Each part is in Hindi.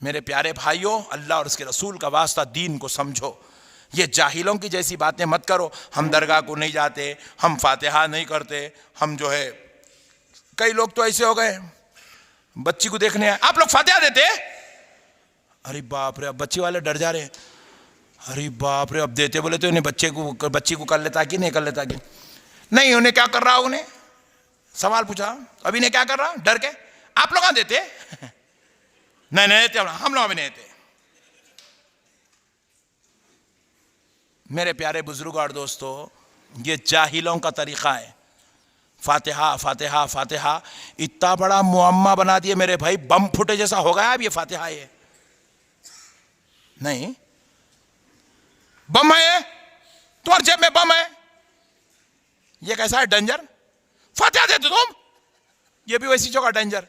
मेरे प्यारे भाइयों, अल्लाह और उसके रसूल का वास्ता, दीन को समझो। ये जाहिलों की जैसी बातें मत करो। हम दरगाह को नहीं जाते, हम फातिहा नहीं करते, हम जो है, कई लोग तो ऐसे हो गए, बच्ची को देखने आए, आप लोग फातिहा देते? अरे बाप रे, अब बच्ची वाले डर जा रहे हैं। अरे बाप रे, अब देते बोले तो इन्हें बच्ची को कर लेता कि नहीं कर लेता कि नहीं, उन्हें क्या कर रहा, उन्हें सवाल पूछा, अभी ने क्या कर रहा, डर के। आप लोग देते? नहीं नहीं देते, हम लोग भी नहीं देते। मेरे प्यारे बुजुर्ग और दोस्तों, ये जाहिलों का तरीका है। फातिहा फातिहा फातिहा इतना बड़ा मुअम्मा बना दिए मेरे भाई, बम फुटे जैसा हो गया अब ये फातिहा। ये नहीं, बम है तुम्हारे जेब में, बम है, ये कैसा है डेंजर? फातिहा देते तुम, ये भी वैसी जगह डेंजर।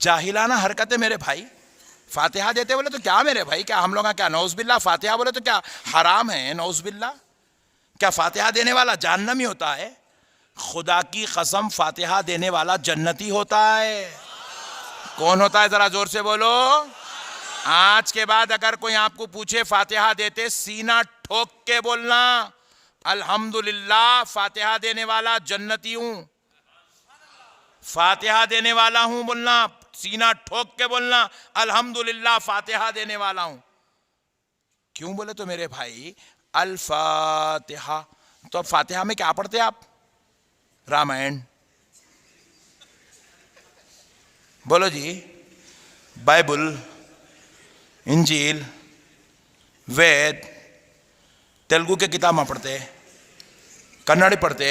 जाहिलाना हरकतें मेरे भाई। फातिहा देते बोले तो क्या मेरे भाई, क्या हम लोग क्या नौज़बिल्ला, फातिहा बोले तो क्या हराम है? नौज़बिल्ला, क्या फातिहा देने वाला जहन्नमी होता है? खुदा की कसम, फातिहा देने वाला जन्नती होता है। कौन होता है, जरा जोर से बोलो। आज के बाद अगर कोई आपको पूछे फातिहा देते, सीना ठोक के बोलना, अल्हम्दुलिल्लाह फातिहा देने वाला जन्नती हूं, फातिहा देने वाला हूं बोलना, सीना ठोक के बोलना, अल्हम्दुलिल्लाह फातिहा देने वाला हूं। क्यों बोले तो मेरे भाई, अल फातिहा, तो अब फातिहा में क्या पढ़ते आप? रामायण बोलो जी, बाइबल, इंजील, वेद, तेलुगु के किताब में पढ़ते, कन्नड़ी पढ़ते।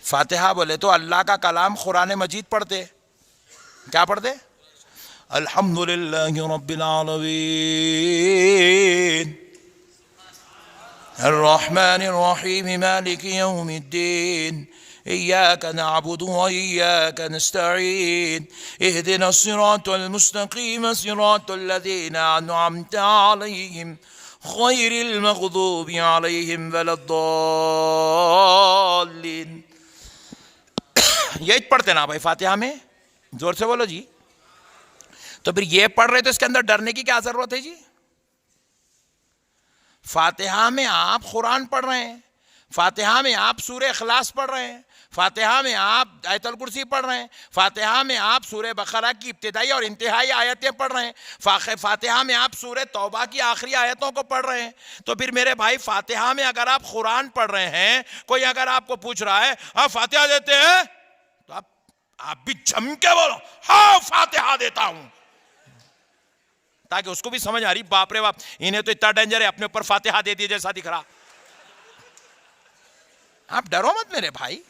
फातिहा बोले तो अल्लाह का कलाम कुरान मजीद पढ़ते। क्या पढ़ते? अल्हम्दुलिल्लाहि रब्बिल आलमीन अर्रहमानिर रहीम मालिकि यौमिद्दीन इय्याका नअबुदु व इय्याका नस्तईन इहदिनस सिरातल मुस्तकीम सिरातल लज़ीना अनअमता अलैहिम गैरिल मग़दूबि अलैहिम वलद्दाल्लीन। यही पढ़ते ना भाई फातिहा में? जोर से बोलो जी। तो फिर ये पढ़ रहे तो इसके अंदर डरने की क्या जरूरत है जी? फातिहा में आप कुरान पढ़ रहे हैं, फातिहा में आप सूरह इखलास पढ़ रहे हैं, फातिहा में आप आयतुल कुर्सी पढ़ रहे हैं, फातिहा में आप सूरह बकरा की इब्तिदाई और इंतहाई आयतें पढ़ रहे हैं, फातिहा में आप सूरह तौबा की आखिरी आयतों को पढ़ रहे हैं। तो फिर मेरे भाई, फातिहा में अगर आप कुरान पढ़ रहे हैं, कोई अगर आपको पूछ रहा है आप फातिहा देते हैं, तो आप भी जम के बोलो हाँ फातिहा देता हूं, ताकि उसको भी समझ आ रही, बाप रे बाप, इन्हें तो इतना डेंजर है, अपने ऊपर फातिहा दे दिए जैसा दिख रहा। आप डरो मत मेरे भाई।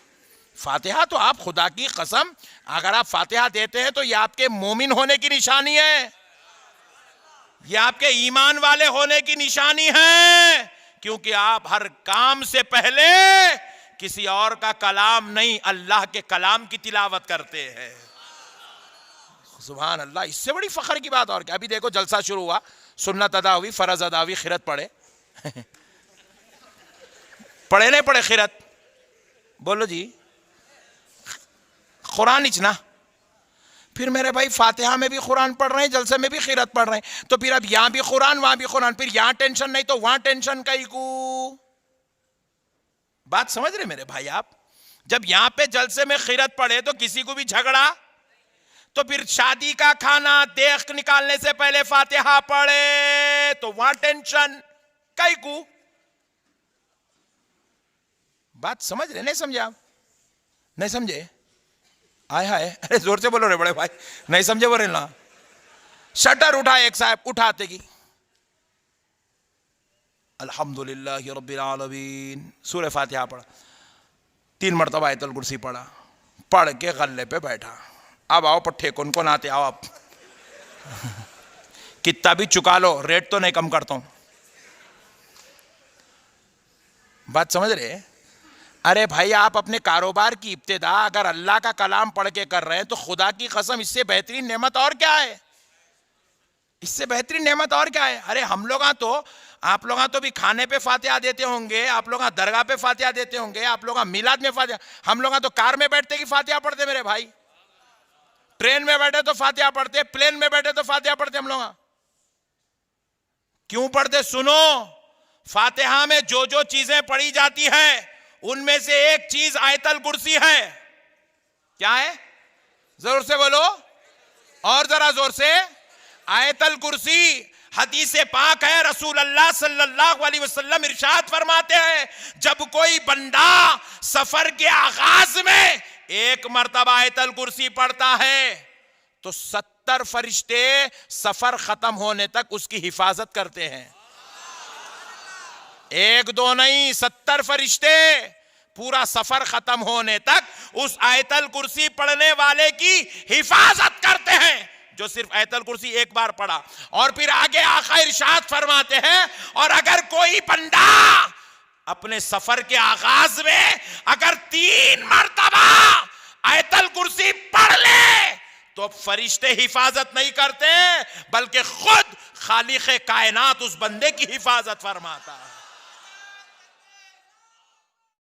फातिहा तो आप, खुदा की कसम, अगर आप फातिहा देते हैं तो यह आपके मोमिन होने की निशानी है, यह आपके ईमान वाले होने की निशानी है, क्योंकि आप हर काम से पहले किसी और का कलाम नहीं, अल्लाह के कलाम की तिलावत करते हैं। सुभान अल्लाह, इससे बड़ी फख्र की बात और क्या। अभी देखो जलसा शुरू हुआ, सुन्नत अदा हुई, फर्ज अदा हुई, खिरत पढ़े पढ़े नहीं पढ़े खिरत? बोलो जी, कुरान इचना। फिर मेरे भाई फातिहा में भी कुरान पढ़ रहे हैं, जलसे में भी खिरत पढ़ रहे हैं, तो फिर अब यहां भी कुरान वहां भी कुरान, फिर यहां टेंशन नहीं तो वहां टेंशन कई को। बात समझ रहे मेरे भाई आप? जब यहां पे जलसे में खिरत पढ़े तो किसी को भी झगड़ा, तो फिर शादी का खाना देख निकालने से पहले फातिहा पढ़े तो वहां टेंशन कई को। बात समझ रहे? नहीं समझे आप? नहीं समझे? आए हाय, अरे जोर से बोलो रे बड़े भाई, नहीं समझे बोले ना। शटर उठा एक साहब, उठाते की अल्हम्दुलिल्लाहि रब्बिल आलमीन, सूरह फातिहा पढ़ा, 3 मरतबा आयतुल कुर्सी पढ़ा, पढ़ के गल्ले पे बैठा। अब आओ पट्टे, कौन कौन आते आओ आप कितना भी चुका लो, रेट तो नहीं कम करता हूं। बात समझ रहे? अरे भाई, आप अपने कारोबार की इब्तिदा अगर अल्लाह का कलाम पढ़ के कर रहे हैं तो खुदा की कसम, इससे बेहतरीन नेमत और क्या है? इससे बेहतरीन नेमत और क्या है? अरे हम लोग तो, आप लोग तो भी खाने पे फातिहा देते होंगे, आप लोग दरगाह पे फातिहा देते होंगे, आप लोग मिलाद में फातिहा, हम लोग तो कार में बैठते की फातिहा पढ़ते मेरे भाई। ट्रेन में बैठे तो फातिहा पढ़ते, प्लेन में बैठे तो फातिहा पढ़ते हम लोग। क्यों पढ़ते? सुनो, फातिहा में जो जो चीजें पढ़ी जाती है उनमें से एक चीज आयतल कुर्सी है। क्या है? जोर से बोलो, और जरा जोर से। आयतल कुर्सी हदीस पाक है, रसूल अल्लाह सल्लल्लाहु अलैहि वसल्लम इरशाद फरमाते हैं, जब कोई बंदा सफर के आगाज में एक मर्तबा आयतल कुर्सी पढ़ता है तो 70 फरिश्ते सफर खत्म होने तक उसकी हिफाजत करते हैं। एक दो नहीं, 70 फरिश्ते पूरा सफर खत्म होने तक उस आयतल कुर्सी पढ़ने वाले की हिफाजत करते हैं जो सिर्फ आयतल कुर्सी एक बार पढ़ा। और फिर आगे आका इरशाद फरमाते हैं, और अगर कोई बंदा अपने सफर के आगाज में अगर 3 मर्तबा आयतल कुर्सी पढ़ ले तो फरिश्ते हिफाजत नहीं करते बल्कि खुद खालिक कायनात उस बंदे की हिफाजत फरमाता है।